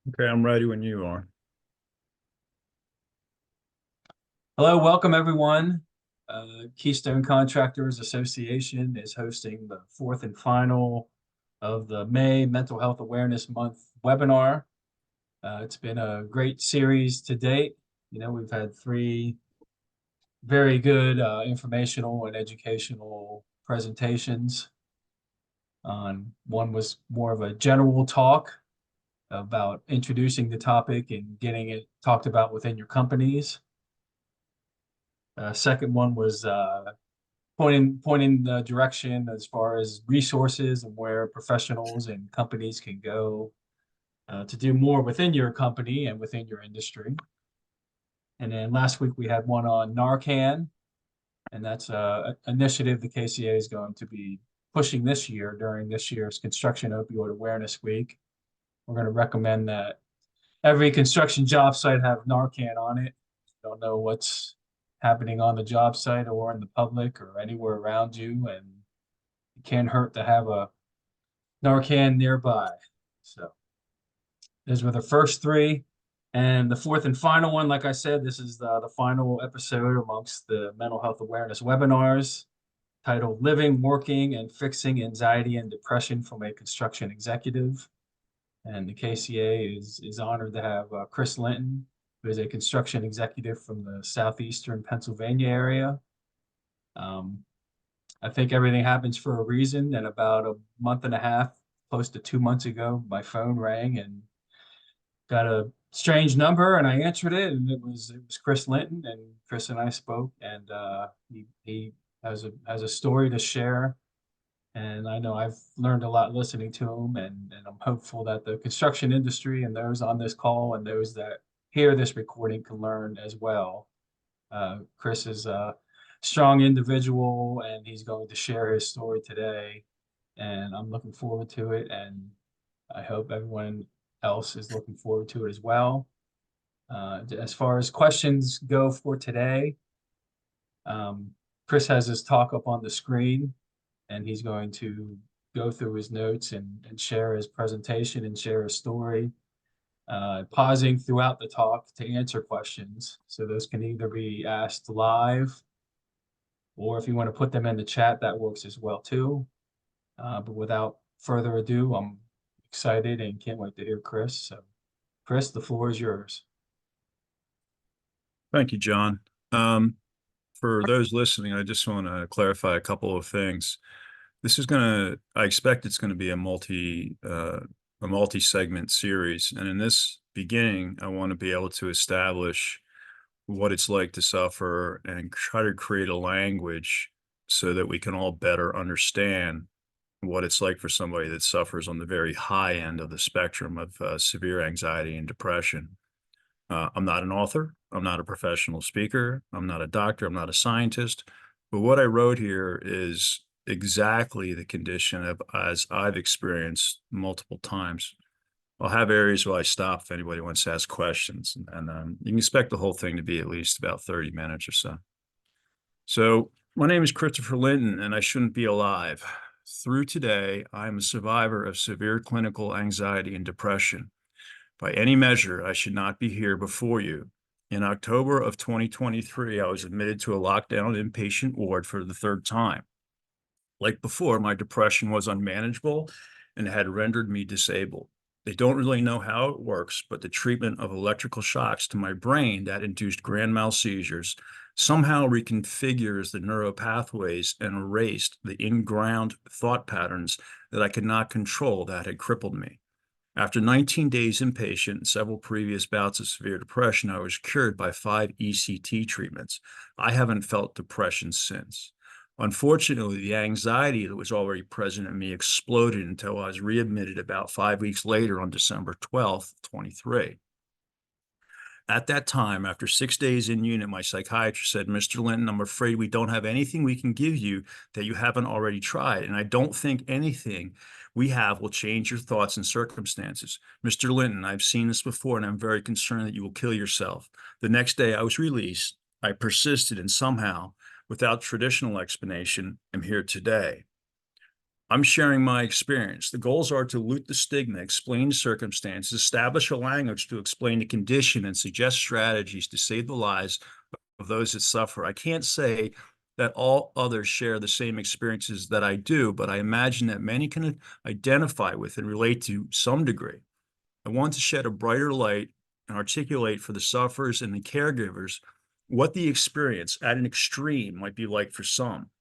Okay, I'm ready when you are. Hello, welcome everyone. Keystone Contractors Association is hosting the fourth and final of the May Mental Health Awareness Month webinar. It's been a great series to date. We've had three very good informational and educational presentations. One was more of a general talk about introducing the topic and getting it talked about within your companies. Second one was pointing the direction as far as resources and where professionals and companies can go to do more within your company and within your industry. And then last week we had one on Narcan, and that's an initiative the KCA is going to be pushing this year during this year's Construction Opioid Awareness Week. We're going to recommend that every construction job site have Narcan on it. Don't know what's happening on the job site or in the public or anywhere around you, and it can't hurt to have a Narcan nearby. So those were the first three. And the fourth and final one, like I said, this is the final episode amongst the mental health awareness webinars titled Living, Working, and Fixing Anxiety and Depression from a Construction Executive. And the KCA is honored to have Chris Linton, who is a construction executive from the southeastern Pennsylvania area. Um, I think everything happens for a reason. And about a month and a half, close to 2 months ago, my phone rang and got a strange number, and I answered it, and it was Chris Linton, and Chris and I spoke, and he has a story to share. And I know I've learned a lot listening to him, and I'm hopeful that the construction industry and those on this call and those that hear this recording can learn as well. Chris is a strong individual, and he's going to share his story today. And I'm looking forward to it, and I hope everyone else is looking forward to it as well. As far as questions go for today, um, Chris has his talk up on the screen, and he's going to go through his notes and share his presentation and share his story, pausing throughout the talk to answer questions. So those can either be asked live, or if you want to put them in the chat, that works as well too. But without further ado, I'm excited and can't wait to hear Chris. So, Chris, the floor is yours. Thank you, John. For those listening, I just want to clarify a couple of things. I expect it's going to be a multi-segment series. And in this beginning, I want to be able to establish what it's like to suffer and try to create a language so that we can all better understand what it's like for somebody that suffers on the very high end of the spectrum of severe anxiety and depression. I'm not an author. I'm not a professional speaker. I'm not a doctor. I'm not a scientist. But what I wrote here is exactly the condition of as I've experienced multiple times. I'll have areas where I stop if anybody wants to ask questions, and you can expect the whole thing to be at least about 30 minutes or so. So my name is Christopher Linton, and I shouldn't be alive. Through today, I am a survivor of severe clinical anxiety and depression. By any measure, I should not be here before you. In October of 2023, I was admitted to a lockdown inpatient ward for the third time. Like before, my depression was unmanageable and had rendered me disabled. They don't really know how it works, but the treatment of electrical shocks to my brain that induced grand mal seizures somehow reconfigures the neural pathways and erased the in-ground thought patterns that I could not control that had crippled me. After 19 days inpatient and several previous bouts of severe depression, I was cured by 5 ECT treatments. I haven't felt depression since. Unfortunately, the anxiety that was already present in me exploded until I was readmitted about 5 weeks later on December 12th, 23. At that time, after 6 days in unit, my psychiatrist said, "Mr. Linton, I'm afraid we don't have anything we can give you that you haven't already tried. And I don't think anything we have will change your thoughts and circumstances. Mr. Linton, I've seen this before, and I'm very concerned that you will kill yourself." The next day I was released. I persisted, and somehow, without traditional explanation, am here today. I'm sharing my experience. The goals are to loot the stigma, explain the circumstances, establish a language to explain the condition, and suggest strategies to save the lives of those that suffer. I can't say that all others share the same experiences that I do, but I imagine that many can identify with and relate to some degree. I want to shed a brighter light and articulate for the sufferers and the caregivers what the experience at an extreme might be like for some.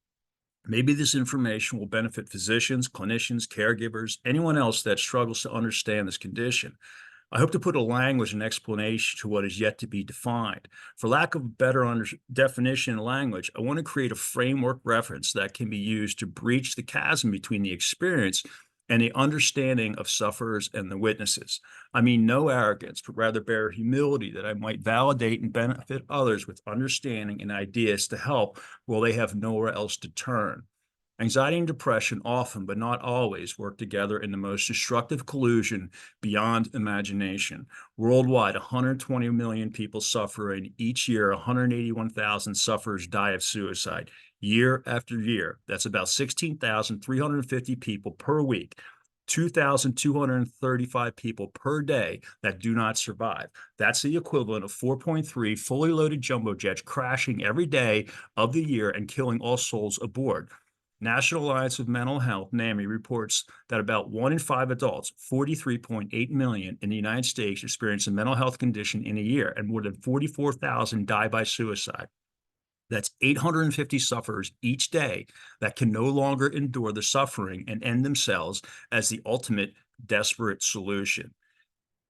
Maybe this information will benefit physicians, clinicians, caregivers, anyone else that struggles to understand this condition. I hope to put a language and explanation to what is yet to be defined. For lack of better definition and language, I want to create a framework reference that can be used to breach the chasm between the experience and the understanding of sufferers and the witnesses. I mean, no arrogance, but rather bare humility that I might validate and benefit others with understanding and ideas to help while they have nowhere else to turn. Anxiety and depression often, but not always, work together in the most destructive collusion beyond imagination. Worldwide, 120 million people suffer, and each year, 181,000 sufferers die of suicide. Year after year, that's about 16,350 people per week, 2,235 people per day that do not survive. That's the equivalent of 4.3 fully loaded jumbo jets crashing every day of the year and killing all souls aboard. National Alliance of Mental Health, NAMI, reports that about 1 in 5 adults, 43.8 million in the United States, experience a mental health condition in a year, and more than 44,000 die by suicide. That's 850 sufferers each day that can no longer endure the suffering and end themselves as the ultimate desperate solution.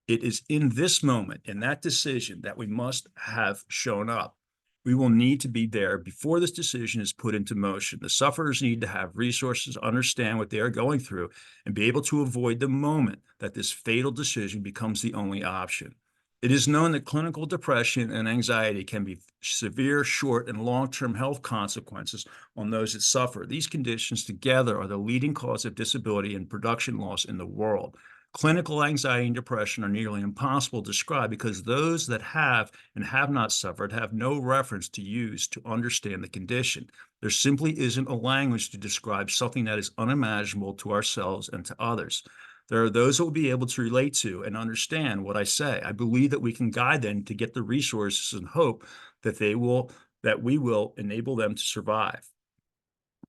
It is in this moment, in that decision, that we must have shown up. We will need to be there before this decision is put into motion. The sufferers need to have resources, understand what they are going through, and be able to avoid the moment that this fatal decision becomes the only option. It is known that clinical depression and anxiety can be severe, short, and long-term health consequences on those that suffer. These conditions together are the leading cause of disability and production loss in the world. Clinical anxiety and depression are nearly impossible to describe because those that have and have not suffered have no reference to use to understand the condition. There simply isn't a language to describe something that is unimaginable to ourselves and to others. There are those that will be able to relate to and understand what I say. I believe that we can guide them to get the resources and hope that we will enable them to survive.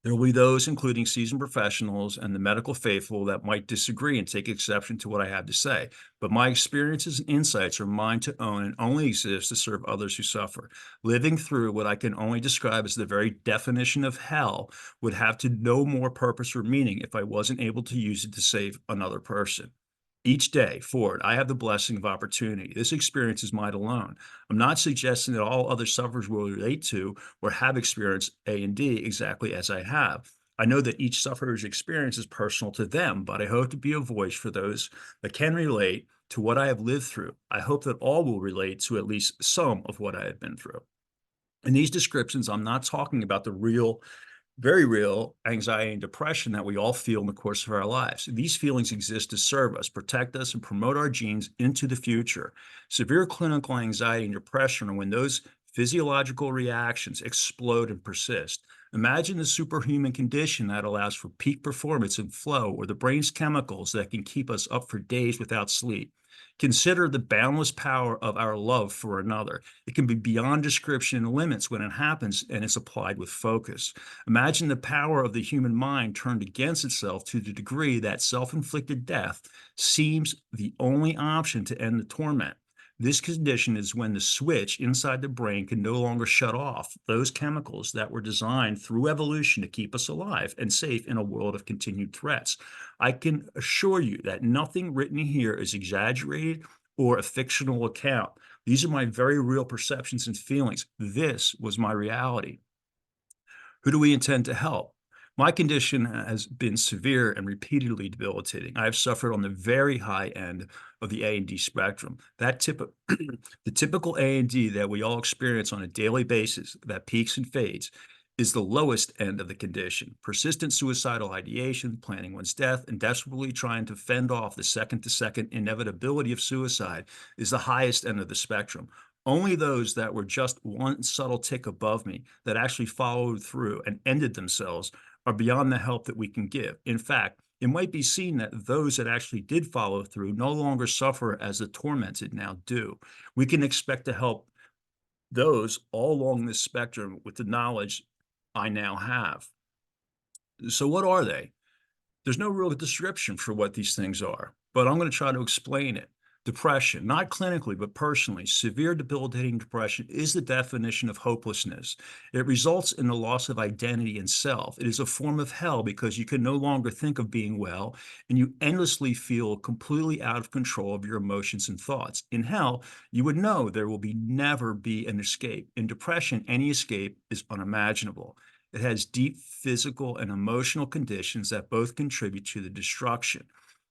There will be those, including seasoned professionals and the medical faithful, that might disagree and take exception to what I have to say. But my experiences and insights are mine to own and only exist to serve others who suffer. Living through what I can only describe as the very definition of hell would have to no more purpose or meaning if I wasn't able to use it to save another person. Each day forward, I have the blessing of opportunity. This experience is mine alone. I'm not suggesting that all other sufferers will relate to or have experienced A and D exactly as I have. I know that each sufferer's experience is personal to them, but I hope to be a voice for those that can relate to what I have lived through. I hope that all will relate to at least some of what I have been through. In these descriptions, I'm not talking about the real, very real anxiety and depression that we all feel in the course of our lives. These feelings exist to serve us, protect us, and promote our genes into the future. Severe clinical anxiety and depression are when those physiological reactions explode and persist. Imagine the superhuman condition that allows for peak performance and flow, or the brain's chemicals that can keep us up for days without sleep. Consider the boundless power of our love for another. It can be beyond description and limits when it happens and is applied with focus. Imagine the power of the human mind turned against itself to the degree that self-inflicted death seems the only option to end the torment. This condition is when the switch inside the brain can no longer shut off those chemicals that were designed through evolution to keep us alive and safe in a world of continued threats. I can assure you that nothing written here is exaggerated or a fictional account. These are my very real perceptions and feelings. This was my reality. Who do we intend to help? My condition has been severe and repeatedly debilitating. I have suffered on the very high end of the A and D spectrum. The typical A and D that we all experience on a daily basis that peaks and fades is the lowest end of the condition. Persistent suicidal ideation, planning one's death, and desperately trying to fend off the second-to-second inevitability of suicide is the highest end of the spectrum. Only those that were just one subtle tick above me that actually followed through and ended themselves are beyond the help that we can give. In fact, it might be seen that those that actually did follow through no longer suffer as the tormented now do. We can expect to help those all along this spectrum with the knowledge I now have. So, what are they? There's no real description for what these things are, but I'm going to try to explain it. Depression, not clinically, but personally, severe debilitating depression is the definition of hopelessness. It results in the loss of identity and self. It is a form of hell because you can no longer think of being well, and you endlessly feel completely out of control of your emotions and thoughts. In hell, you would know there will be never be an escape. In depression, any escape is unimaginable. It has deep physical and emotional conditions that both contribute to the destruction.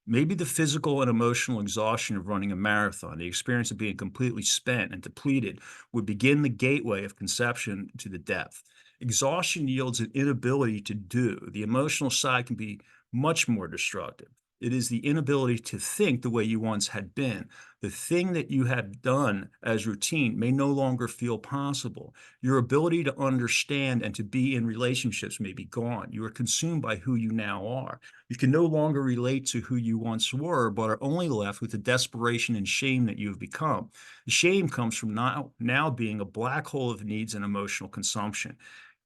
Maybe the physical and emotional exhaustion of running a marathon, the experience of being completely spent and depleted, would begin the gateway of conception to the depth. Exhaustion yields an inability to do. The emotional side can be much more destructive. It is the inability to think the way you once had been. The thing that you had done as routine may no longer feel possible. Your ability to understand and to be in relationships may be gone. You are consumed by who you now are. You can no longer relate to who you once were, but are only left with the desperation and shame that you have become. The shame comes from now being a black hole of needs and emotional consumption.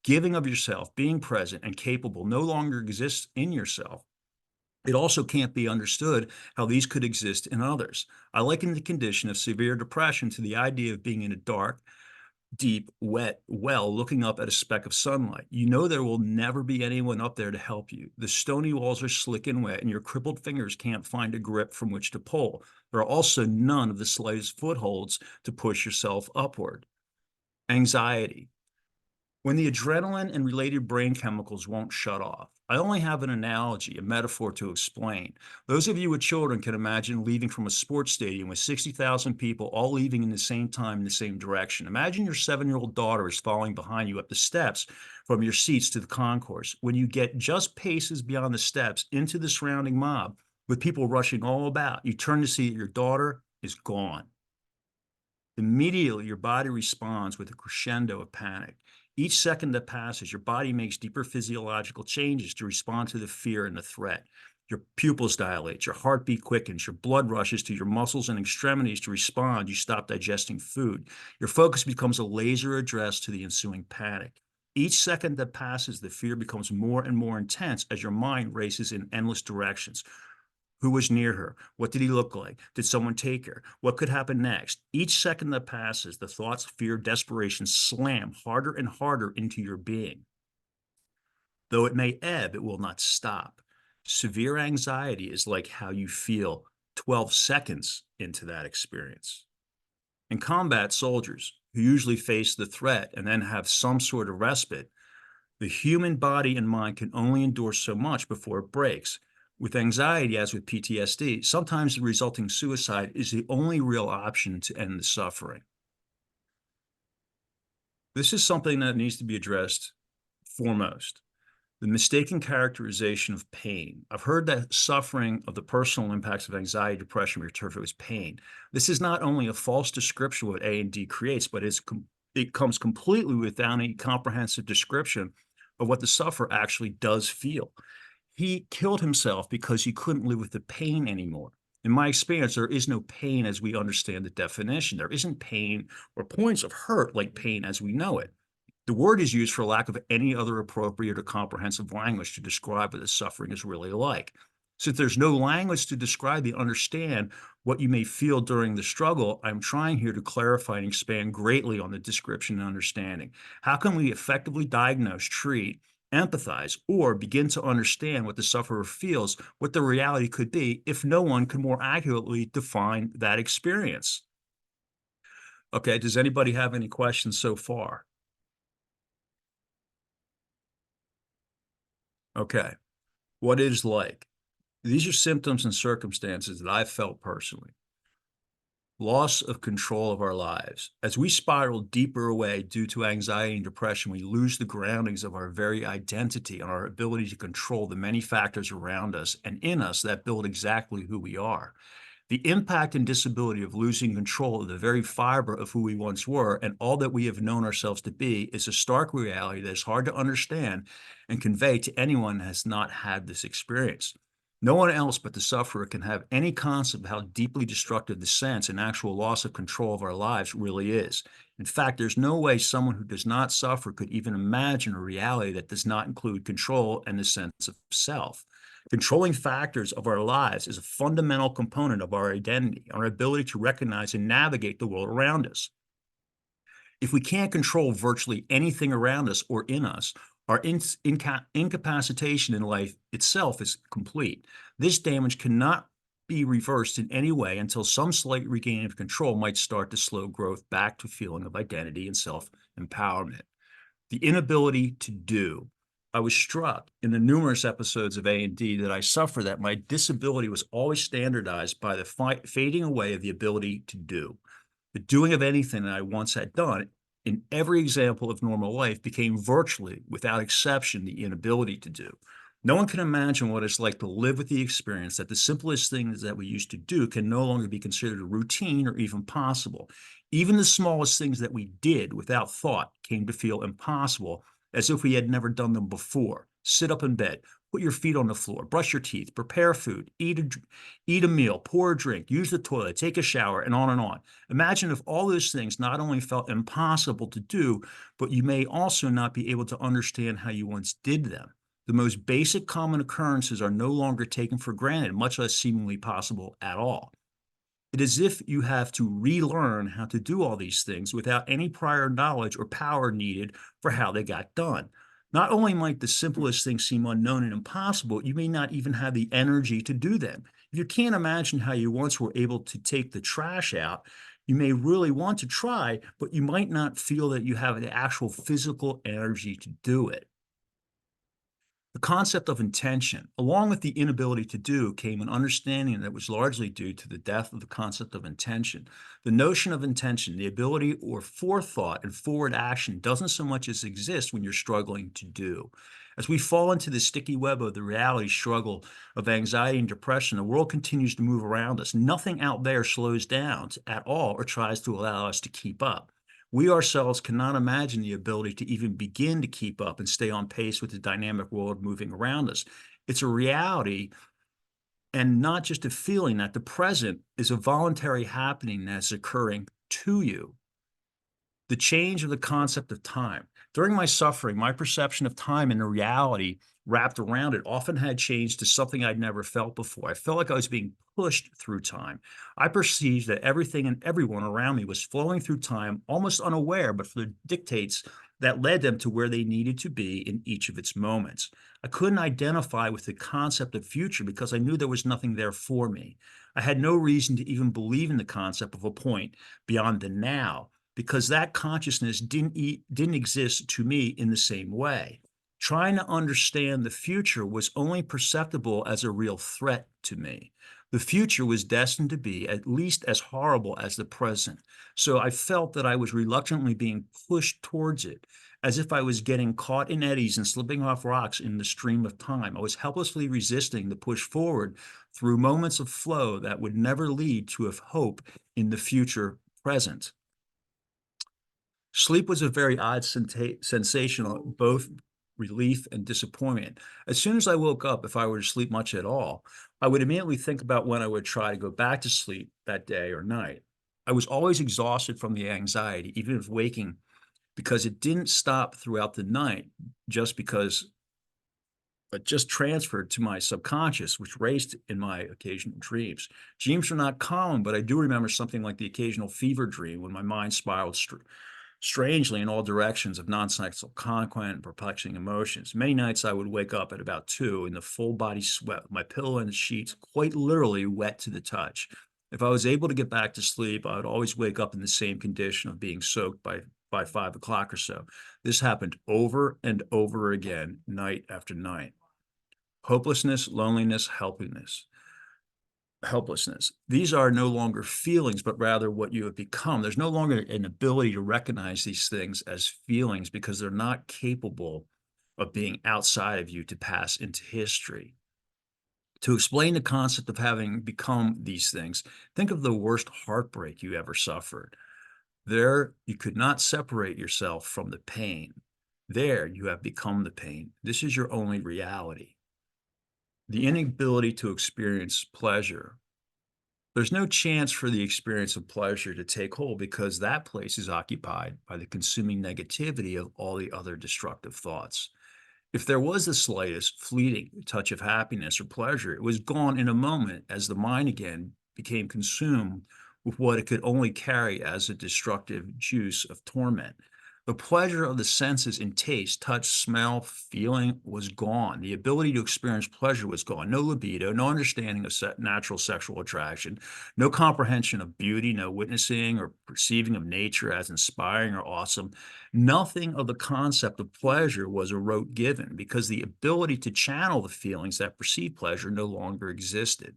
Giving of yourself, being present and capable no longer exists in yourself. It also can't be understood how these could exist in others. I liken the condition of severe depression to the idea of being in a dark, deep, wet well looking up at a speck of sunlight. You know there will never be anyone up there to help you. The stony walls are slick and wet, and your crippled fingers can't find a grip from which to pull. There are also none of the slightest footholds to push yourself upward. Anxiety. When the adrenaline and related brain chemicals won't shut off. I only have an analogy, a metaphor to explain. Those of you with children can imagine leaving from a sports stadium with 60,000 people all leaving in the same time in the same direction. Imagine your 7-year-old daughter is following behind you up the steps from your seats to the concourse. When you get just paces beyond the steps into the surrounding mob with people rushing all about, you turn to see that your daughter is gone. Immediately, your body responds with a crescendo of panic. Each second that passes, your body makes deeper physiological changes to respond to the fear and the threat. Your pupils dilate, your heartbeat quickens, your blood rushes to your muscles and extremities to respond. You stop digesting food. Your focus becomes a laser address to the ensuing panic. Each second that passes, the fear becomes more and more intense as your mind races in endless directions. Who was near her? What did he look like? Did someone take her? What could happen next? Each second that passes, the thoughts, fear, desperation slam harder and harder into your being. Though it may ebb, it will not stop. Severe anxiety is like how you feel 12 seconds into that experience. In combat, soldiers who usually face the threat and then have some sort of respite, the human body and mind can only endure so much before it breaks. With anxiety, as with PTSD, sometimes the resulting suicide is the only real option to end the suffering. This is something that needs to be addressed foremost. The mistaken characterization of pain. I've heard that suffering of the personal impacts of anxiety, depression, refer to as pain. This is not only a false description of what A&D creates, but it comes completely without a comprehensive description of what the sufferer actually does feel. He killed himself because he couldn't live with the pain anymore. In my experience, there is no pain as we understand the definition. There isn't pain or points of hurt like pain as we know it. The word is used for lack of any other appropriate or comprehensive language to describe what the suffering is really like. Since there's no language to describe and understand what you may feel during the struggle, I'm trying here to clarify and expand greatly on the description and understanding. How can we effectively diagnose, treat, empathize, or begin to understand what the sufferer feels, what the reality could be, if no one could more accurately define that experience? Okay, does anybody have any questions so far? Okay, what it is like. These are symptoms and circumstances that I've felt personally. Loss of control of our lives. As we spiral deeper away due to anxiety and depression, we lose the groundings of our very identity and our ability to control the many factors around us and in us that build exactly who we are. The impact and disability of losing control of the very fiber of who we once were and all that we have known ourselves to be is a stark reality that is hard to understand and convey to anyone who has not had this experience. No one else but the sufferer can have any concept of how deeply destructive the sense and actual loss of control of our lives really is. In fact, there's no way someone who does not suffer could even imagine a reality that does not include control and the sense of self. Controlling factors of our lives is a fundamental component of our identity, our ability to recognize and navigate the world around us. If we can't control virtually anything around us or in us, our incapacitation in life itself is complete. This damage cannot be reversed in any way until some slight regaining of control might start to slow growth back to a feeling of identity and self-empowerment. The inability to do. I was struck in the numerous episodes of A&D that I suffer that my disability was always standardized by the fading away of the ability to do. The doing of anything that I once had done in every example of normal life became virtually, without exception, the inability to do. No one can imagine what it's like to live with the experience that the simplest things that we used to do can no longer be considered a routine or even possible. Even the smallest things that we did without thought came to feel impossible, as if we had never done them before. Sit up in bed, put your feet on the floor, brush your teeth, prepare food, eat a meal, pour a drink, use the toilet, take a shower, and on and on. Imagine if all those things not only felt impossible to do, but you may also not be able to understand how you once did them. The most basic common occurrences are no longer taken for granted, much less seemingly possible at all. It is as if you have to relearn how to do all these things without any prior knowledge or power needed for how they got done. Not only might the simplest things seem unknown and impossible, you may not even have the energy to do them. If you can't imagine how you once were able to take the trash out, you may really want to try, but you might not feel that you have the actual physical energy to do it. The concept of intention, along with the inability to do, came an understanding that was largely due to the death of the concept of intention. The notion of intention, the ability or forethought and forward action, doesn't so much as exist when you're struggling to do. As we fall into the sticky web of the reality struggle of anxiety and depression, the world continues to move around us. Nothing out there slows down at all or tries to allow us to keep up. We ourselves cannot imagine the ability to even begin to keep up and stay on pace with the dynamic world moving around us. It's a reality and not just a feeling that the present is a voluntary happening that's occurring to you. The change of the concept of time. During my suffering, my perception of time and the reality wrapped around it often had changed to something I'd never felt before. I felt like I was being pushed through time. I perceived that everything and everyone around me was flowing through time, almost unaware, but for the dictates that led them to where they needed to be in each of its moments. I couldn't identify with the concept of future because I knew there was nothing there for me. I had no reason to even believe in the concept of a point beyond the now, because that consciousness didn't exist to me in the same way. Trying to understand the future was only perceptible as a real threat to me. The future was destined to be at least as horrible as the present. So I felt that I was reluctantly being pushed towards it, as if I was getting caught in eddies and slipping off rocks in the stream of time. I was helplessly resisting the push forward through moments of flow that would never lead to a hope in the future present. Sleep was a very odd sensation of both relief and disappointment. As soon as I woke up, if I were to sleep much at all, I would immediately think about when I would try to go back to sleep that day or night. I was always exhausted from the anxiety, even if waking, because it didn't stop throughout the night, just because it just transferred to my subconscious, which raced in my occasional dreams. Dreams are not common, but I do remember something like the occasional fever dream when my mind spiraled strangely in all directions of nonsensical content and perplexing emotions. Many nights I would wake up at about 2 in the full body sweat, my pillow and the sheets quite literally wet to the touch. If I was able to get back to sleep, I would always wake up in the same condition of being soaked by 5 o'clock or so. This happened over and over again, night after night. Hopelessness, loneliness, helplessness. These are no longer feelings, but rather what you have become. There's no longer an ability to recognize these things as feelings because they're not capable of being outside of you to pass into history. To explain the concept of having become these things, think of the worst heartbreak you ever suffered. There, you could not separate yourself from the pain. There, you have become the pain. This is your only reality. The inability to experience pleasure. There's no chance for the experience of pleasure to take hold because that place is occupied by the consuming negativity of all the other destructive thoughts. If there was the slightest fleeting touch of happiness or pleasure, it was gone in a moment as the mind again became consumed with what it could only carry as a destructive juice of torment. The pleasure of the senses in taste, touch, smell, feeling was gone. The ability to experience pleasure was gone. No libido, no understanding of natural sexual attraction, no comprehension of beauty, no witnessing or perceiving of nature as inspiring or awesome. Nothing of the concept of pleasure was a rote given because the ability to channel the feelings that perceive pleasure no longer existed.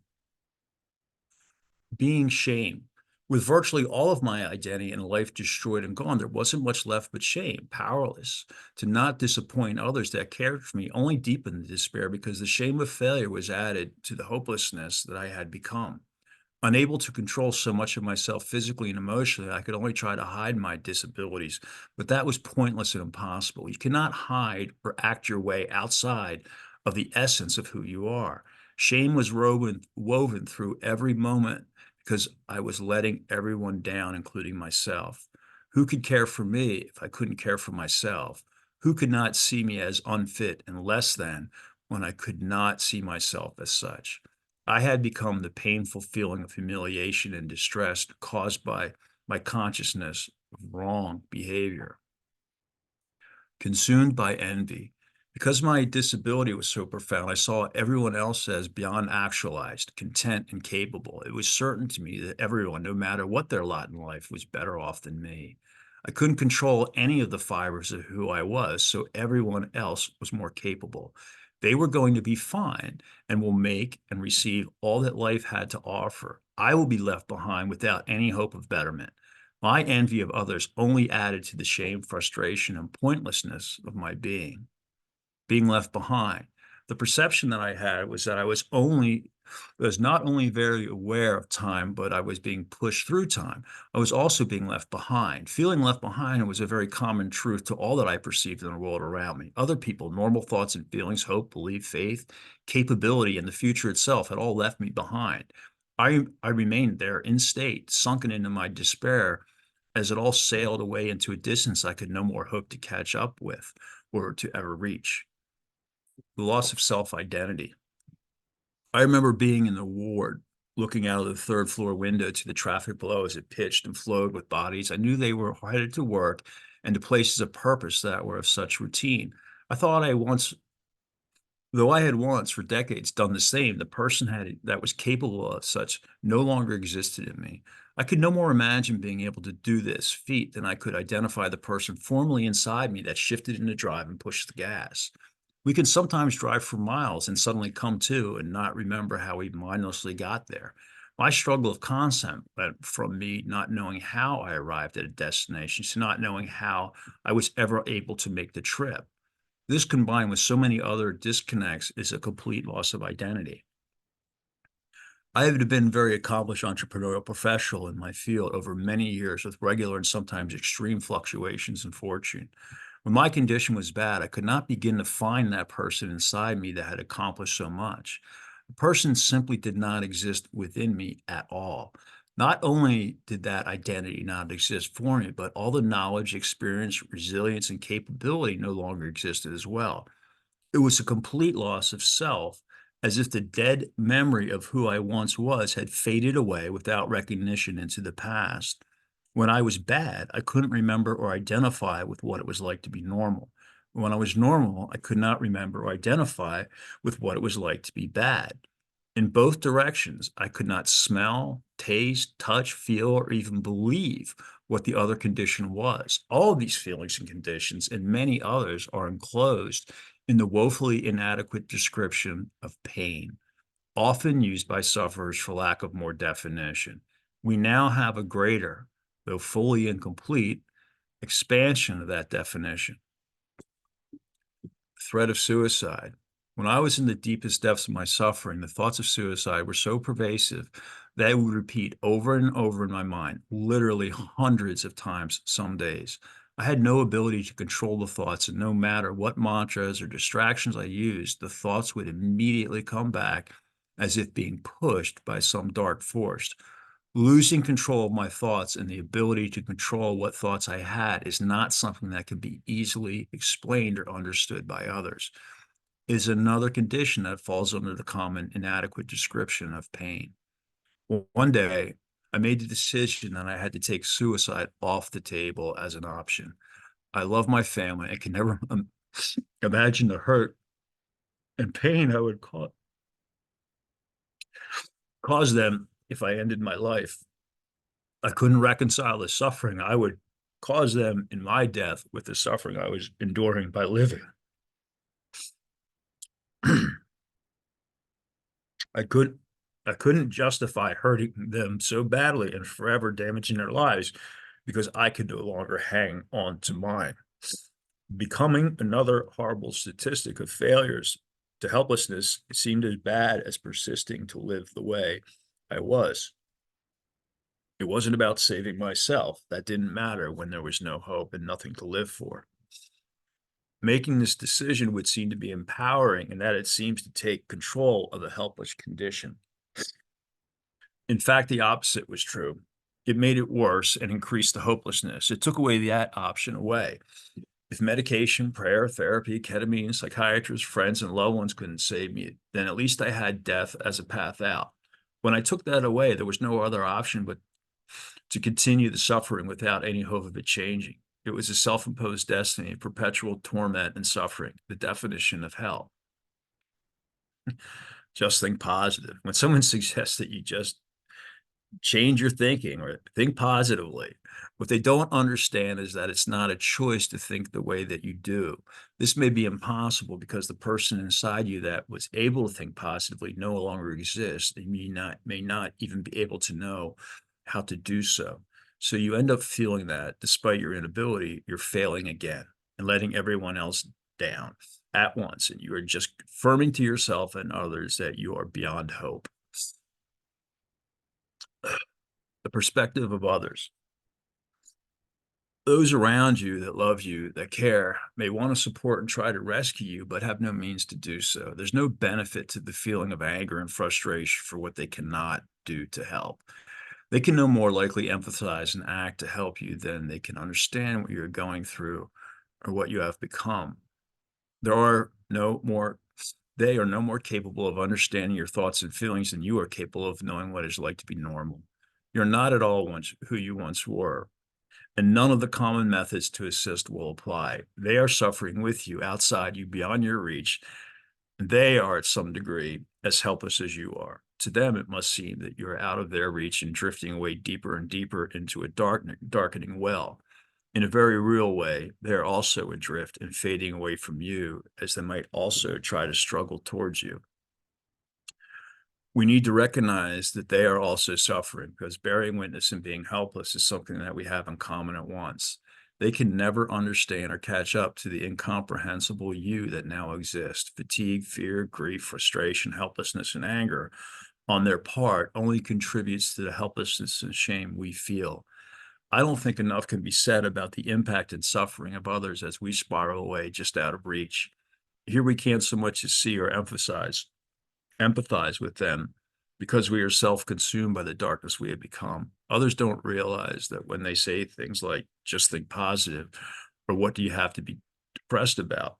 Being shame. With virtually all of my identity and life destroyed and gone, there wasn't much left but shame, powerless to not disappoint others that cared for me, only deepened the despair because the shame of failure was added to the hopelessness that I had become. Unable to control so much of myself physically and emotionally, I could only try to hide my disabilities, but that was pointless and impossible. You cannot hide or act your way outside of the essence of who you are. Shame was woven through every moment because I was letting everyone down, including myself. Who could care for me if I couldn't care for myself? Who could not see me as unfit and less than when I could not see myself as such? I had become the painful feeling of humiliation and distress caused by my consciousness of wrong behavior. Consumed by envy. Because my disability was so profound, I saw everyone else as beyond actualized, content, and capable. It was certain to me that everyone, no matter what their lot in life, was better off than me. I couldn't control any of the fibers of who I was, so everyone else was more capable. They were going to be fine and will make and receive all that life had to offer. I will be left behind without any hope of betterment. My envy of others only added to the shame, frustration, and pointlessness of my being left behind. The perception that I had was that I was not only very aware of time, but I was being pushed through time. I was also being left behind. Feeling left behind was a very common truth to all that I perceived in the world around me. Other people, normal thoughts and feelings, hope, belief, faith, capability, and the future itself had all left me behind. I remained there in state, sunken into my despair as it all sailed away into a distance I could no more hope to catch up with or to ever reach. The loss of self-identity. I remember being in the ward, looking out of the third floor window to the traffic below as it pitched and flowed with bodies. I knew they were headed to work and to places of purpose that were of such routine. I thought I once, though I had once for decades done the same, the person that was capable of such no longer existed in me. I could no more imagine being able to do this feat than I could identify the person formerly inside me that shifted into drive and pushed the gas. We can sometimes drive for miles and suddenly come to and not remember how we mindlessly got there. My struggle of concept went from me not knowing how I arrived at a destination to not knowing how I was ever able to make the trip. This combined with so many other disconnects is a complete loss of identity. I have been a very accomplished entrepreneurial professional in my field over many years with regular and sometimes extreme fluctuations in fortune. When my condition was bad, I could not begin to find that person inside me that had accomplished so much. The person simply did not exist within me at all. Not only did that identity not exist for me, but all the knowledge, experience, resilience, and capability no longer existed as well. It was a complete loss of self, as if the dead memory of who I once was had faded away without recognition into the past. When I was bad, I couldn't remember or identify with what it was like to be normal. When I was normal, I could not remember or identify with what it was like to be bad. In both directions, I could not smell, taste, touch, feel, or even believe what the other condition was. All of these feelings and conditions, and many others, are enclosed in the woefully inadequate description of pain, often used by sufferers for lack of more definition. We now have a greater, though fully incomplete, expansion of that definition. Threat of suicide. When I was in the deepest depths of my suffering, the thoughts of suicide were so pervasive that I would repeat over and over in my mind, literally hundreds of times some days. I had no ability to control the thoughts, and no matter what mantras or distractions I used, the thoughts would immediately come back as if being pushed by some dark force. Losing control of my thoughts and the ability to control what thoughts I had is not something that can be easily explained or understood by others. It is another condition that falls under the common inadequate description of pain. Well, one day, I made the decision that I had to take suicide off the table as an option. I love my family and can never imagine the hurt and pain I would cause them if I ended my life. I couldn't reconcile the suffering I would cause them in my death with the suffering I was enduring by living. I could I couldn't justify hurting them so badly and forever damaging their lives because I could no longer hang on to mine. Becoming another horrible statistic of failures to helplessness seemed as bad as persisting to live the way I was. It wasn't about saving myself. That didn't matter when there was no hope and nothing to live for. Making this decision would seem to be empowering in that it seems to take control of the helpless condition. In fact, the opposite was true. It made it worse and increased the hopelessness. It took away that option away. If medication, prayer, therapy, ketamine, psychiatrists, friends, and loved ones couldn't save me, then at least I had death as a path out. When I took that away, there was no other option but to continue the suffering without any hope of it changing. It was a self-imposed destiny of perpetual torment and suffering, the definition of hell. Just think positive. When someone suggests that you just change your thinking or think positively. What they don't understand is that it's not a choice to think the way that you do. This may be impossible because the person inside you that was able to think positively no longer exists. They may not even be able to know how to do so. So you end up feeling that despite your inability, you're failing again and letting everyone else down at once. And you are just confirming to yourself and others that you are beyond hope. The perspective of others. Those around you that love you, that care, may want to support and try to rescue you, but have no means to do so. There's no benefit to the feeling of anger and frustration for what they cannot do to help. They can no more likely empathize and act to help you than they can understand what you're going through or what you have become. There are no more, they are no more capable of understanding your thoughts and feelings than you are capable of knowing what it's like to be normal. You're not at all who you once were, and none of the common methods to assist will apply. They are suffering with you, outside you, beyond your reach. They are, at some degree, as helpless as you are. To them, it must seem that you're out of their reach and drifting away deeper and deeper into a darkening well. In a very real way, they're also adrift and fading away from you, as they might also try to struggle towards you. We need to recognize that they are also suffering, because bearing witness and being helpless is something that we have in common at once. They can never understand or catch up to the incomprehensible you that now exists. Fatigue, fear, grief, frustration, helplessness, and anger on their part only contributes to the helplessness and shame we feel. I don't think enough can be said about the impact and suffering of others as we spiral away just out of reach. Here we can't so much as see or empathize with them because we are self-consumed by the darkness we have become. Others don't realize that when they say things like, just think positive, or what do you have to be depressed about?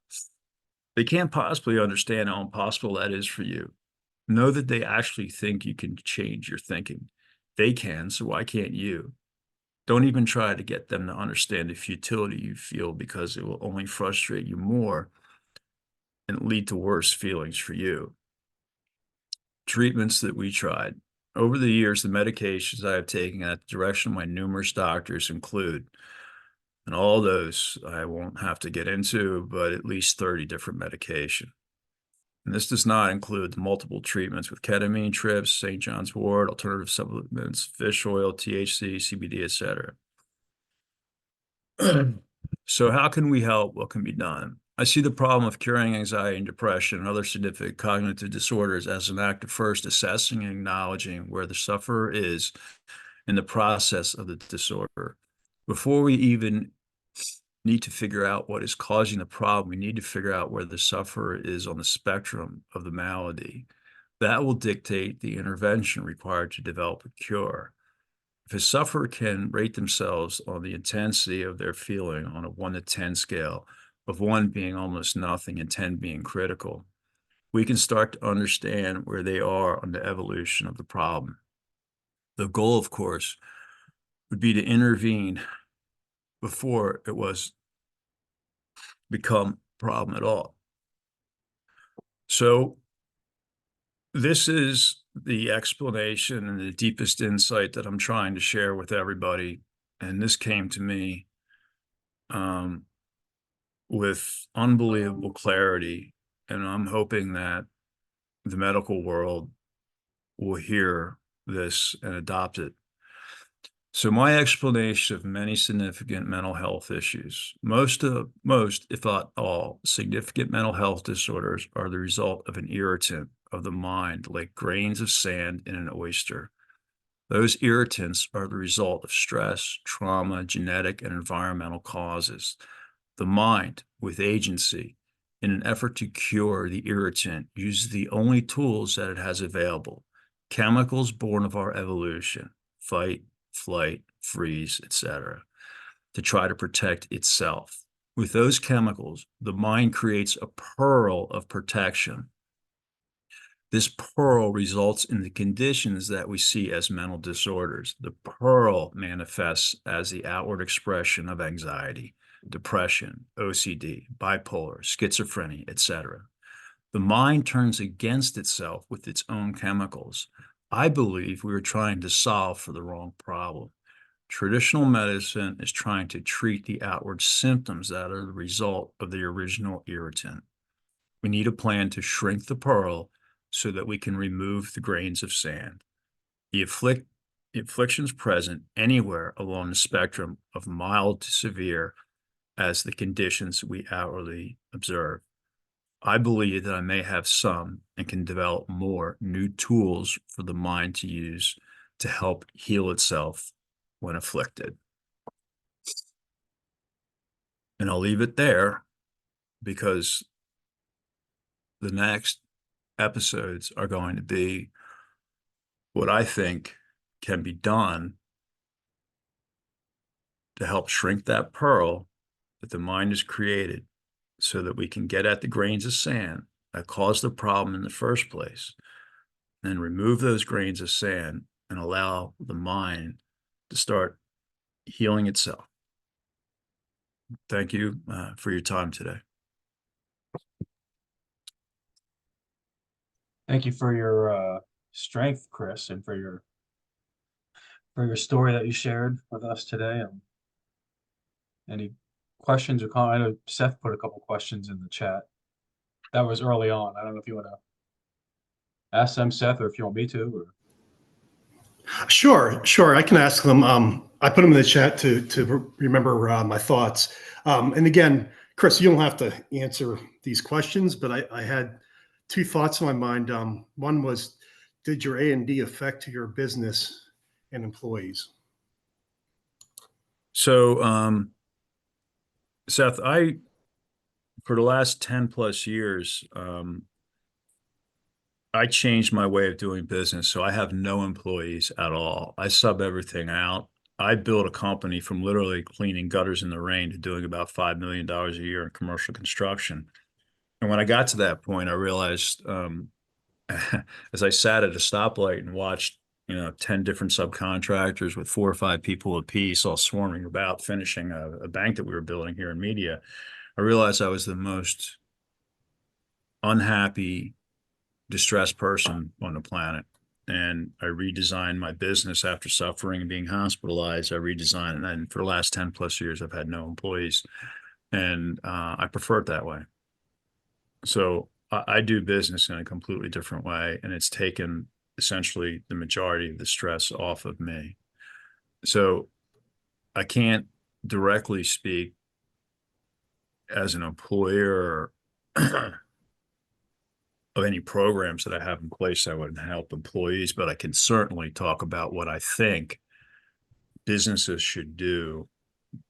They can't possibly understand how impossible that is for you. Know that they actually think you can change your thinking. They can, so why can't you? Don't even try to get them to understand the futility you feel, because it will only frustrate you more and lead to worse feelings for you. Treatments that we tried. Over the years, the medications I have taken at the direction of my numerous doctors include, and all those I won't have to get into, but at least 30 different medication. And this does not include the multiple treatments with ketamine, trips, St. John's wort, alternative supplements, fish oil, THC, CBD, etc. So how can we help? What can be done? I see the problem of curing anxiety and depression and other significant cognitive disorders as an act of first assessing and acknowledging where the sufferer is in the process of the disorder. Before we even need to figure out what is causing the problem, we need to figure out where the sufferer is on the spectrum of the malady. That will dictate the intervention required to develop a cure. If a sufferer can rate themselves on the intensity of their feeling on a 1 to 10 scale, of 1 being almost nothing and 10 being critical, we can start to understand where they are on the evolution of the problem. The goal, of course, would be to intervene before it was become a problem at all. So this is the explanation and the deepest insight that I'm trying to share with everybody. And this came to me with unbelievable clarity. And I'm hoping that the medical world will hear this and adopt it. So my explanation of many significant mental health issues, most, if not all, significant mental health disorders are the result of an irritant of the mind, like grains of sand in an oyster. Those irritants are the result of stress, trauma, genetic, and environmental causes. The mind, with agency, in an effort to cure the irritant, uses the only tools that it has available, chemicals born of our evolution, fight, flight, freeze, etc., to try to protect itself. With those chemicals, the mind creates a pearl of protection. This pearl results in the conditions that we see as mental disorders. The pearl manifests as the outward expression of anxiety, depression, OCD, bipolar, schizophrenia, etc. The mind turns against itself with its own chemicals. I believe we are trying to solve for the wrong problem. Traditional medicine is trying to treat the outward symptoms that are the result of the original irritant. We need a plan to shrink the pearl so that we can remove the grains of sand. The afflictions present anywhere along the spectrum of mild to severe as the conditions we outwardly observe. I believe that I may have some and can develop more new tools for the mind to use to help heal itself when afflicted. And I'll leave it there because the next episodes are going to be what I think can be done to help shrink that pearl that the mind has created so that we can get at the grains of sand that caused the problem in the first place, and remove those grains of sand and allow the mind to start healing itself. Thank you for your time today. Thank you for your strength, Chris, and for your story that you shared with us today. Any questions or comments? I know Seth put a couple questions in the chat. That was early on. I don't know if you want to ask them, Seth, or if you want me to. Or... Sure. I can ask them. I put them in the chat to remember my thoughts. And again, Chris, you don't have to answer these questions, but I had two thoughts in my mind. One was, did your A&D affect your business and employees? So, Seth, for the last 10 plus years, I changed my way of doing business. So I have no employees at all. I sub everything out. I built a company from literally cleaning gutters in the rain to doing about $5 million a year in commercial construction. And when I got to that point, I realized, as I sat at a stoplight and watched, 10 different subcontractors with 4 or 5 people apiece all swarming about finishing a bank that we were building here in media, I realized I was the most unhappy, distressed person on the planet. And I redesigned my business after suffering and being hospitalized. I redesigned it. And for the last 10 plus years, I've had no employees. And I prefer it that way. So I do business in a completely different way. And it's taken essentially the majority of the stress off of me. So I can't directly speak as an employer of any programs that I have in place that would help employees, but I can certainly talk about what I think businesses should do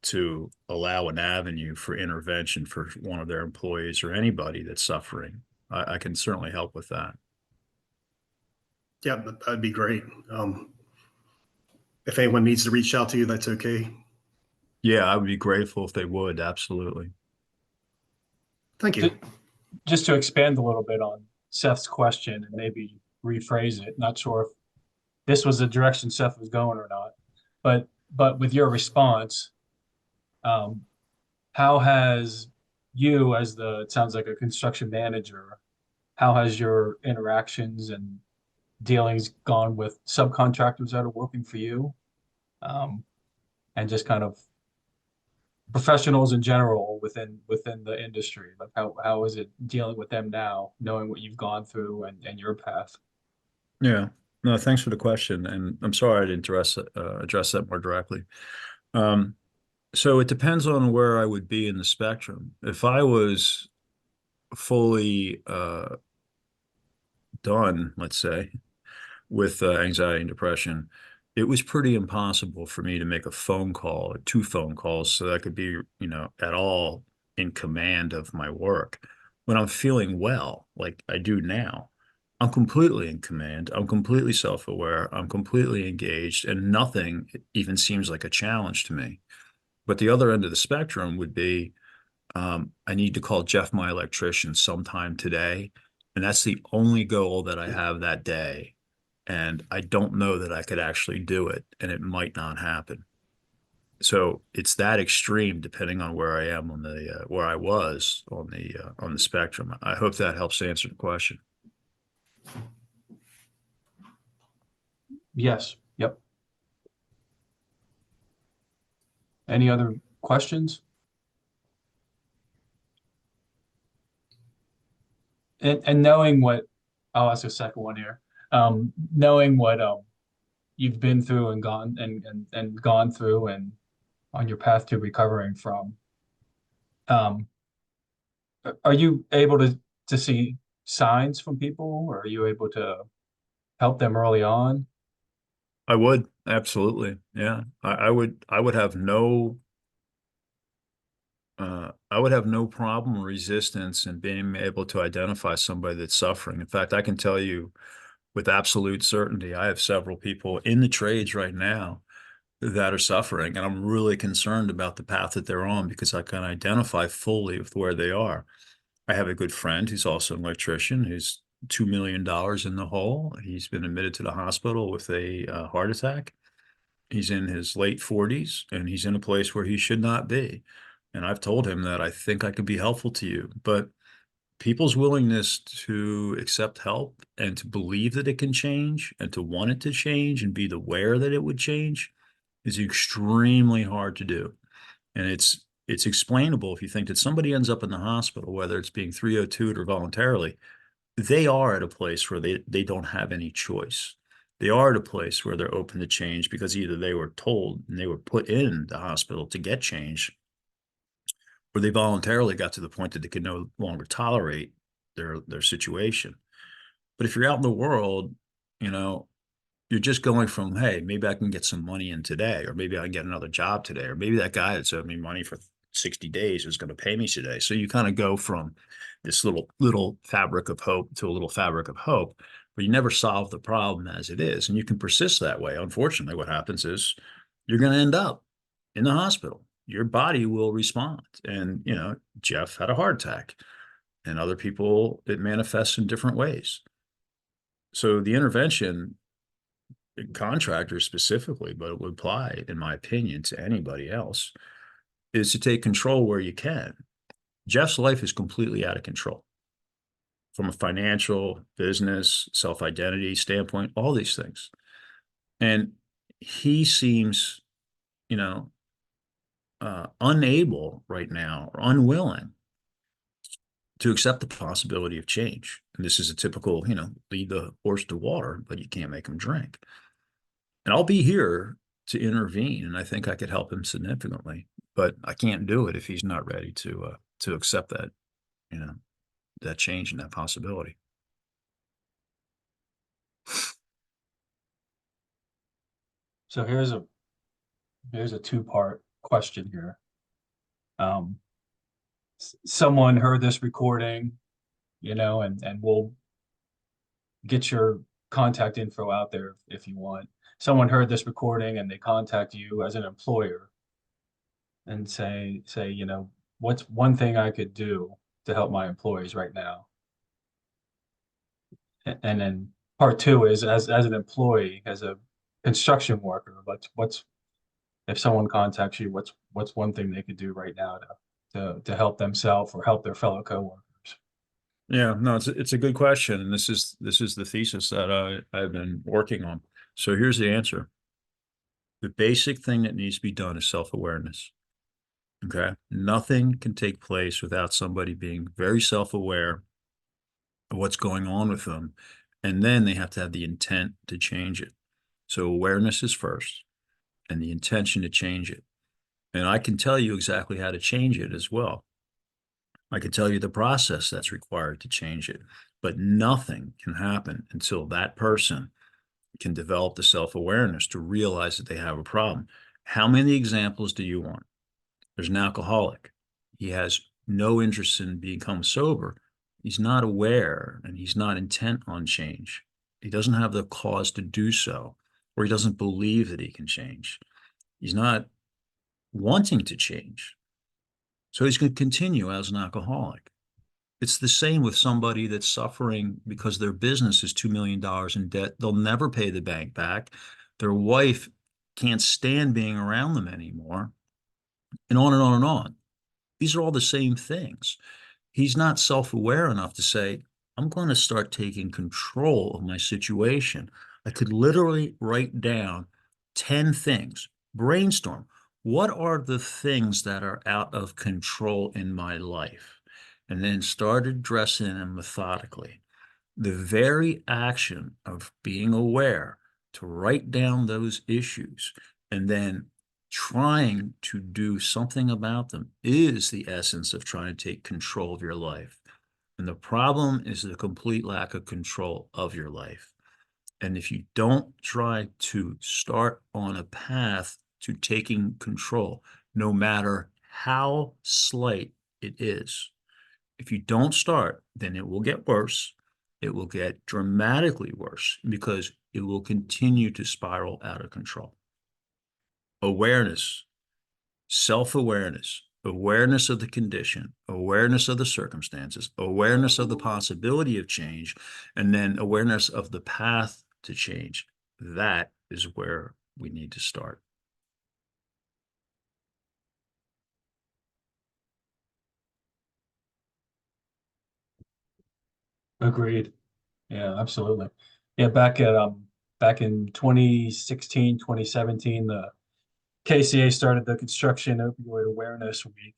to allow an avenue for intervention for one of their employees or anybody that's suffering. I can certainly help with that. Yeah, that'd be great. If anyone needs to reach out to you, that's okay. Yeah, I would be grateful if they would. Absolutely. Thank you. Just to expand a little bit on Seth's question and maybe rephrase it, not sure if this was the direction Seth was going or not, but with your response, how has you, as it sounds like a construction manager, how has your interactions and dealings gone with subcontractors that are working for you? And just kind of professionals in general within the industry, like how is it dealing with them now, knowing what you've gone through and your path? Yeah. No, thanks for the question. And I'm sorry I didn't address that more directly. So it depends on where I would be in the spectrum. If I was fully done, let's say, with anxiety and depression, it was pretty impossible for me to make a phone call or 2 phone calls so that I could be, at all in command of my work. When I'm feeling well, like I do now, I'm completely in command. I'm completely self-aware. I'm completely engaged, and nothing even seems like a challenge to me. But the other end of the spectrum would be, I need to call Jeff, my electrician, sometime today. And that's the only goal that I have that day. And I don't know that I could actually do it, and it might not happen. So it's that extreme depending on where I am on the where I was on the spectrum. I hope that helps answer the question. Yes. Yep. Any other questions? And knowing what, I'll ask a second one here. Knowing what you've been through and gone through and on your path to recovering from, are you able to see signs from people, or are you able to help them early on? I would absolutely, yeah. I would have no problem or resistance in being able to identify somebody that's suffering. In fact, I can tell you with absolute certainty, I have several people in the trades right now that are suffering, and I'm really concerned about the path that they're on because I can identify fully with where they are. I have a good friend who's also an electrician who's $2 million in the hole. He's been admitted to the hospital with a heart attack. He's in his late 40s, and he's in a place where he should not be. And I've told him that I think I could be helpful to you, but people's willingness to accept help and to believe that it can change and to want it to change and be aware that it would change is extremely hard to do. And it's explainable if you think that somebody ends up in the hospital, whether it's being 302'd or voluntarily, they are at a place where they don't have any choice. They are at a place where they're open to change because either they were told and they were put in the hospital to get change, or they voluntarily got to the point that they could no longer tolerate their situation. But if you're out in the world, you're just going from, hey, maybe I can get some money in today, or maybe I can get another job today, or maybe that guy that's owed me money for 60 days is going to pay me today. So you kind of go from this little fabric of hope to a little fabric of hope, but you never solve the problem as it is. And you can persist that way. Unfortunately, what happens is you're going to end up in the hospital. Your body will respond. And, Jeff had a heart attack, and other people, it manifests in different ways. So the intervention, contractors specifically, but it would apply, in my opinion, to anybody else, is to take control where you can. Jeff's life is completely out of control from a financial, business, self-identity standpoint, all these things. And he seems, unable right now or unwilling to accept the possibility of change. And this is a typical, lead the horse to water, but you can't make him drink. And I'll be here to intervene, and I think I could help him significantly, but I can't do it if he's not ready to to accept that, you know, that change and that possibility. So here's a two-part question here. Someone heard this recording, and we'll get your contact info out there if you want. Someone heard this recording and they contact you as an employer and say, what's one thing I could do to help my employees right now? And then part two is as an employee, as a construction worker, what's if someone contacts you, what's one thing they could do right now to help themselves or help their fellow coworkers? Yeah, no, it's a good question, and this is the thesis that I've been working on. So here's the answer. The basic thing that needs to be done is self-awareness. Okay, nothing can take place without somebody being very self-aware of what's going on with them, and then they have to have the intent to change it. So awareness is first, and the intention to change it. And I can tell you exactly how to change it as well. I can tell you the process that's required to change it, but nothing can happen until that person can develop the self-awareness to realize that they have a problem. How many examples do you want? There's an alcoholic. He has no interest in becoming sober. He's not aware and he's not intent on change. He doesn't have the cause to do so, or he doesn't believe that he can change. He's not wanting to change. So he's going to continue as an alcoholic. It's the same with somebody that's suffering because their business is $2 million in debt. They'll never pay the bank back. Their wife can't stand being around them anymore, and on and on and on. These are all the same things. He's not self-aware enough to say, I'm going to start taking control of my situation. I could literally write down 10 things, brainstorm. What are the things that are out of control in my life? And then start addressing them methodically. The very action of being aware to write down those issues and then trying to do something about them is the essence of trying to take control of your life. And the problem is the complete lack of control of your life. And if you don't try to start on a path to taking control, no matter how slight it is, if you don't start, then it will get worse. It will get dramatically worse because it will continue to spiral out of control. Awareness, self-awareness, awareness of the condition, awareness of the circumstances, awareness of the possibility of change, and then awareness of the path to change. That is where we need to start. Agreed. Yeah, absolutely. Yeah, back in 2016, 2017, the KCA started the Construction Opioid Awareness Week.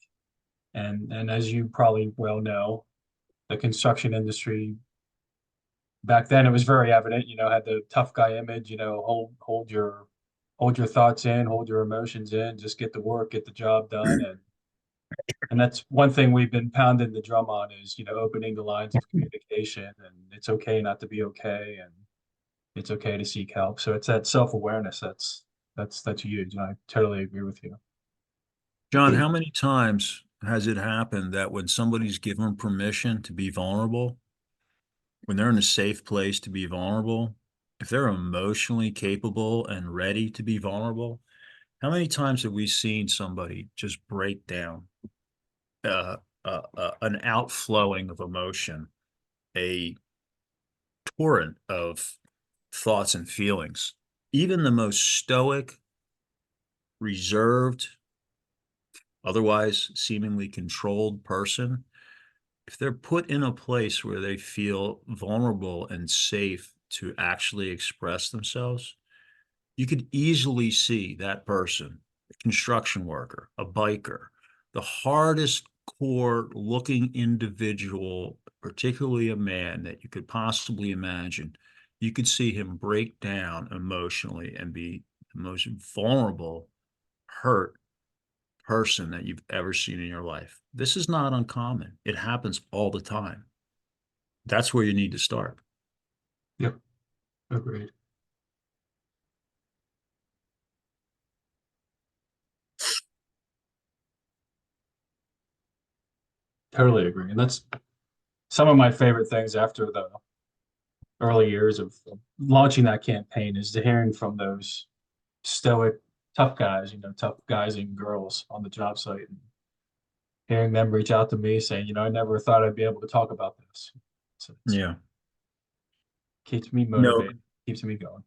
And as you probably well know, the construction industry back then, it was very evident, had the tough guy image, hold your thoughts in, hold your emotions in, just get to work, get the job done. And that's one thing we've been pounding the drum on is, opening the lines of communication, and it's okay not to be okay, and it's okay to seek help. So it's that self-awareness that's huge. And I totally agree with you. John, how many times has it happened that when somebody's given permission to be vulnerable, when they're in a safe place to be vulnerable, if they're emotionally capable and ready to be vulnerable, how many times have we seen somebody just break down, an outflowing of emotion, a torrent of thoughts and feelings? Even the most stoic, reserved, otherwise seemingly controlled person, if they're put in a place where they feel vulnerable and safe to actually express themselves, you could easily see that person, a construction worker, a biker, the hardest core looking individual, particularly a man that you could possibly imagine, you could see him break down emotionally and be the most vulnerable, hurt, person that you've ever seen in your life. This is not uncommon. It happens all the time. That's where you need to start. Yep. Agreed. Totally agree. And that's some of my favorite things after the early years of launching that campaign is to hearing from those stoic, tough guys, tough guys and girls on the job site, and hearing them reach out to me saying, I never thought I'd be able to talk about this. So it Yeah. keeps me No, motivated, keeps me going.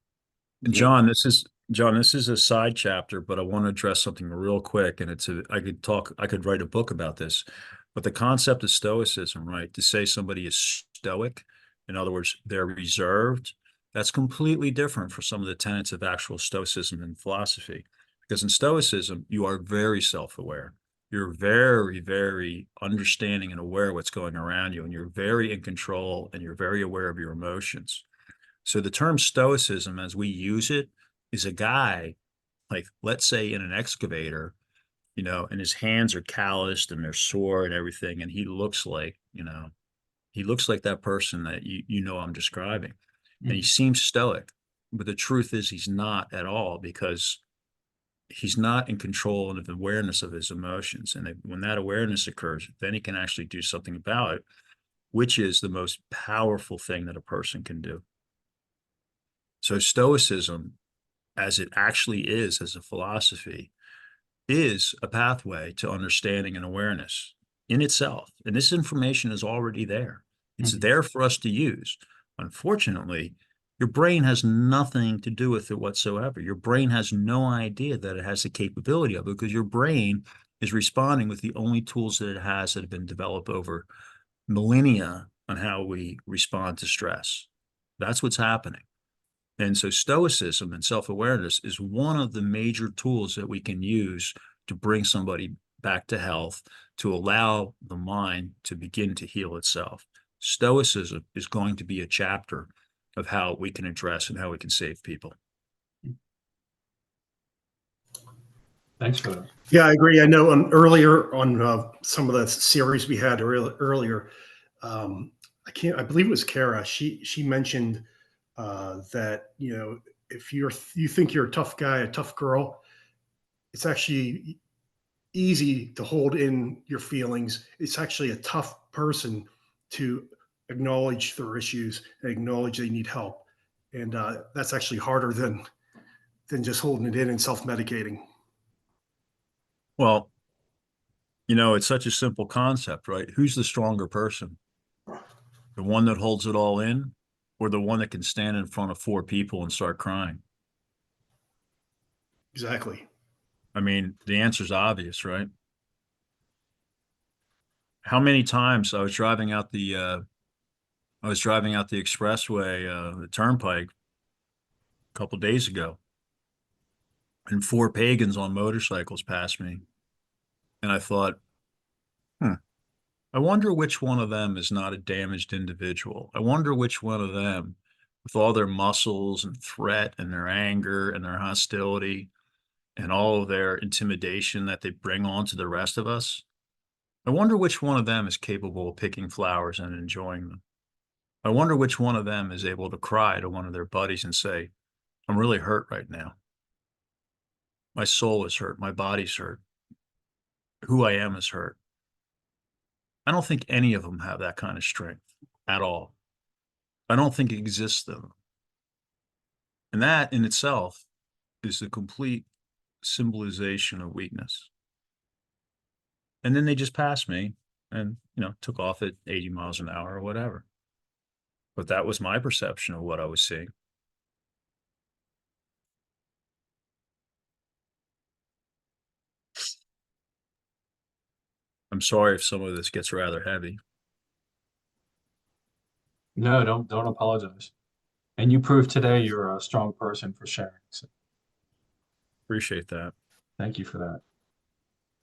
John, this is a side chapter, but I want to address something real quick. And I could write a book about this, but the concept of stoicism, right? To say somebody is stoic, in other words, they're reserved, that's completely different from some of the tenets of actual stoicism and philosophy. Because in stoicism, you are very self-aware. You're very, very understanding and aware of what's going around you, and you're very in control, and you're very aware of your emotions. So the term stoicism, as we use it, is a guy, like, let's say in an excavator, and his hands are calloused and they're sore and everything, and he looks like that person that I'm describing. And he seems stoic, but the truth is he's not at all, because he's not in control and of awareness of his emotions. And when that awareness occurs, then he can actually do something about it, which is the most powerful thing that a person can do. So stoicism, as it actually is as a philosophy, is a pathway to understanding and awareness in itself. And this information is already there. It's there for us to use. Unfortunately, your brain has nothing to do with it whatsoever. Your brain has no idea that it has the capability of it, because your brain is responding with the only tools that it has that have been developed over millennia on how we respond to stress. That's what's happening. And so stoicism and self-awareness is one of the major tools that we can use to bring somebody back to health, to allow the mind to begin to heal itself. Stoicism is going to be a chapter of how we can address and how we can save people. Thanks for that. Yeah, I agree. I know earlier on some of the series we had earlier, I believe it was Kara. She mentioned that if you think you're a tough guy, a tough girl, it's actually easy to hold in your feelings. It's actually a tough person to acknowledge their issues and acknowledge they need help, and that's actually harder than just holding it in and self-medicating. Well, it's such a simple concept, right? Who's the stronger person? The one that holds it all in, or the one that can stand in front of 4 people and start crying? Exactly. I mean, the answer's obvious, right? How many times I was driving out the expressway, the turnpike, a couple days ago, and 4 pagans on motorcycles passed me, and I thought, I wonder which one of them is not a damaged individual. I wonder which one of them, with all their muscles and threat and their anger and their hostility and all of their intimidation that they bring on to the rest of us, I wonder which one of them is capable of picking flowers and enjoying them. I wonder which one of them is able to cry to one of their buddies and say, I'm really hurt right now. My soul is hurt. My body's hurt. Who I am is hurt. I don't think any of them have that kind of strength at all. I don't think it exists in them. And that in itself is the complete symbolization of weakness. And then they just passed me and, took off at 80 miles an hour or whatever. But that was my perception of what I was seeing. I'm sorry if some of this gets rather heavy. No, don't apologize. And you proved today you're a strong person for sharing. So Appreciate that. thank you for that.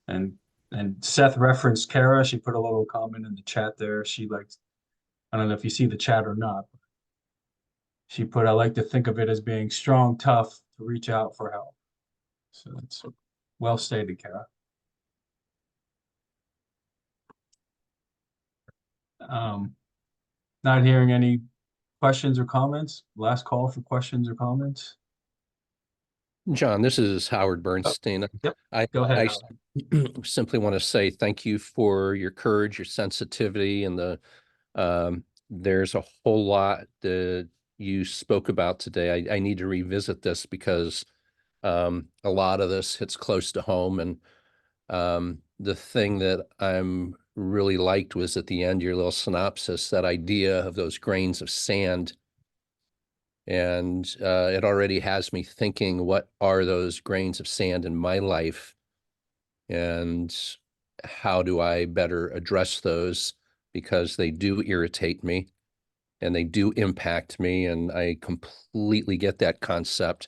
And Seth referenced Kara. She put a little comment in the chat there. She liked, I don't know if you see the chat or not. But she put, I like to think of it as being strong, tough, to reach out for help. So it's well stated, Kara. Not hearing any questions or comments. Last call for questions or comments. John, this is Howard Bernstein. Yep. I, Go ahead, I Howard. simply want to say thank you for your courage, your sensitivity, and there's a whole lot that you spoke about today. I need to revisit this because a lot of this hits close to home. And the thing that I'm really liked was at the end, your little synopsis, that idea of those grains of sand. And it already has me thinking, what are those grains of sand in my life? And how do I better address those? Because they do irritate me and they do impact me. And I completely get that concept,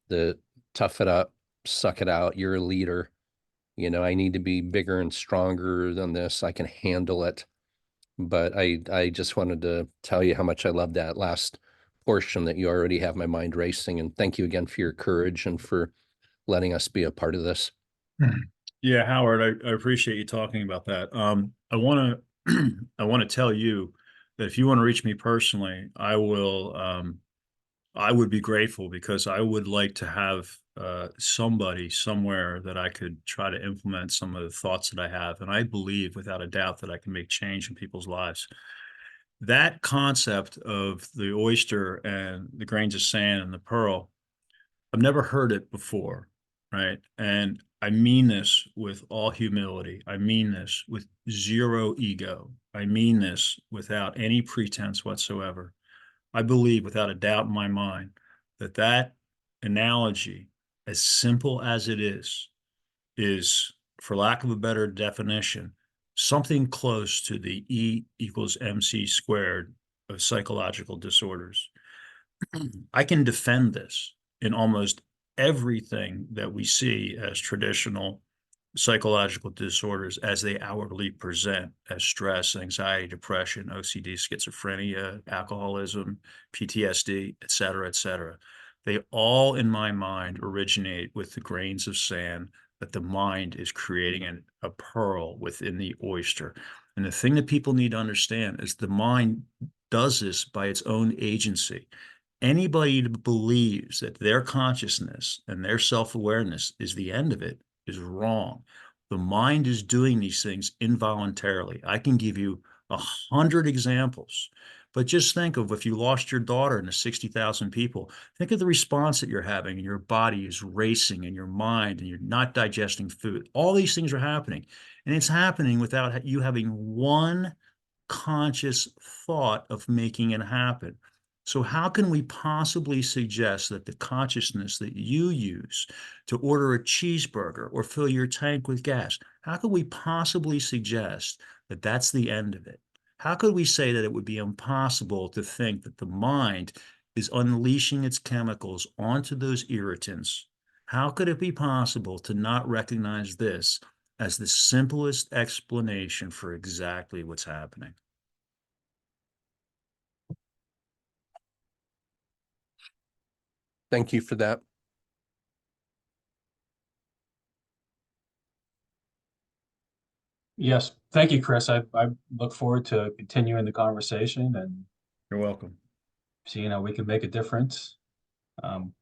the tough it up, suck it out, you're a leader. You know, I need to be bigger and stronger than this. I can handle it. But I just wanted to tell you how much I love that last portion, that you already have my mind racing. And thank you again for your courage and for letting us be a part of this. Yeah, Howard, I appreciate you talking about that. I want to I want to tell you that if you want to reach me personally, I would be grateful, because I would like to have somebody somewhere that I could try to implement some of the thoughts that I have. And I believe without a doubt that I can make change in people's lives. That concept of the oyster and the grains of sand and the pearl, I've never heard it before, right? And I mean this with all humility. I mean this with zero ego. I mean this without any pretense whatsoever. I believe without a doubt in my mind that that analogy, as simple as it is, for lack of a better definition, something close to the E equals MC squared of psychological disorders. I can defend this in almost everything that we see as traditional psychological disorders as they outwardly present, as stress, anxiety, depression, OCD, schizophrenia, alcoholism, PTSD, et cetera, et cetera. They all, in my mind, originate with the grains of sand that the mind is creating a pearl within the oyster. And the thing that people need to understand is the mind does this by its own agency. Anybody that believes that their consciousness and their self-awareness is the end of it is wrong. The mind is doing these things involuntarily. I can give you 100 examples, but just think of if you lost your daughter in the 60,000 people, think of the response that you're having, and your body is racing, and your mind, and you're not digesting food. All these things are happening, and it's happening without you having one conscious thought of making it happen. So how can we possibly suggest that the consciousness that you use to order a cheeseburger or fill your tank with gas, how could we possibly suggest that that's the end of it? How could we say that it would be impossible to think that the mind is unleashing its chemicals onto those irritants? How could it be possible to not recognize this as the simplest explanation for exactly what's happening? Thank you for that. Yes, thank you, Chris. I look forward to continuing the conversation and You're welcome. seeing how we can make a difference. John,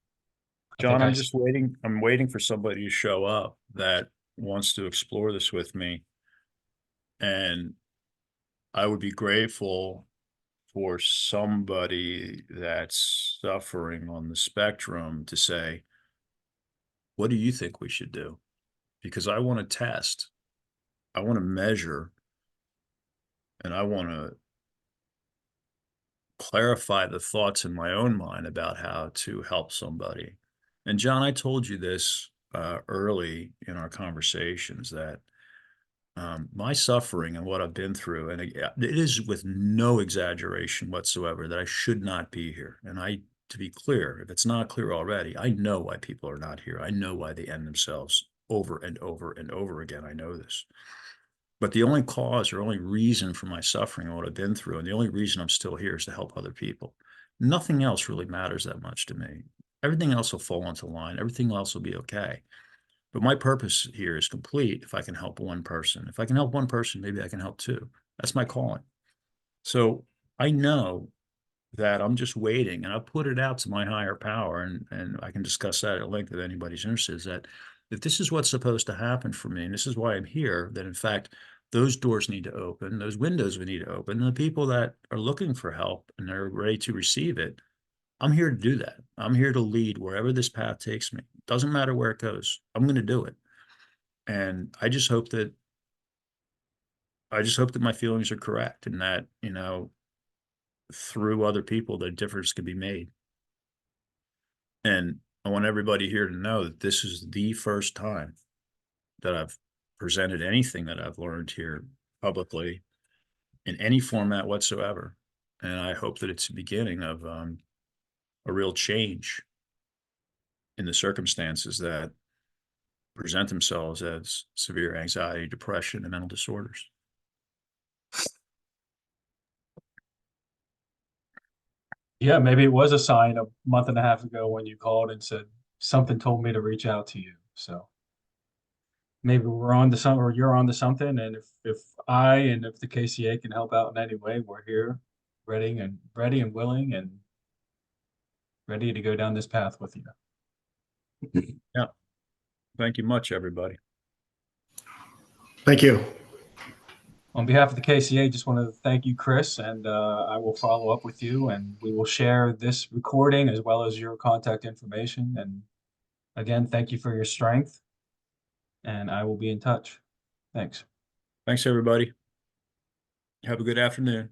I I'm s- just waiting. I'm waiting for somebody to show up that wants to explore this with me. And I would be grateful for somebody that's suffering on the spectrum to say, what do you think we should do? Because I want to test, I want to measure, and I want to clarify the thoughts in my own mind about how to help somebody. And John, I told you this early in our conversations, that my suffering and what I've been through, and it is with no exaggeration whatsoever, that I should not be here. And to be clear, if it's not clear already, I know why people are not here. I know why they end themselves over and over and over again. I know this. But the only cause or only reason for my suffering and what I've been through, and the only reason I'm still here, is to help other people. Nothing else really matters that much to me. Everything else will fall into line. Everything else will be okay. But my purpose here is complete if I can help one person. If I can help one person, maybe I can help two. That's my calling. So I know that I'm just waiting, and I'll put it out to my higher power, and I can discuss that at length if anybody's interested, is that if this is what's supposed to happen for me, and this is why I'm here, that in fact, those doors need to open, those windows would need to open, and the people that are looking for help and they're ready to receive it, I'm here to do that. I'm here to lead wherever this path takes me. Doesn't matter where it goes. I'm going to do it. And I just hope that my feelings are correct, and that, through other people, the difference can be made. And I want everybody here to know that this is the first time that I've presented anything that I've learned here publicly in any format whatsoever. And I hope that it's the beginning of a real change in the circumstances that present themselves as severe anxiety, depression, and mental disorders. Yeah, maybe it was a sign a month and a half ago when you called and said something told me to reach out to you. So maybe we're on to something, or you're on to something. And if I and if the KCA can help out in any way, we're here, ready and willing and ready to go down this path with you. Yeah. Thank you much, everybody. Thank you. On behalf of the KCA, just want to thank you, Chris, and I will follow up with you, and we will share this recording as well as your contact information. And again, thank you for your strength, and I will be in touch. Thanks. Thanks, everybody. Have a good afternoon.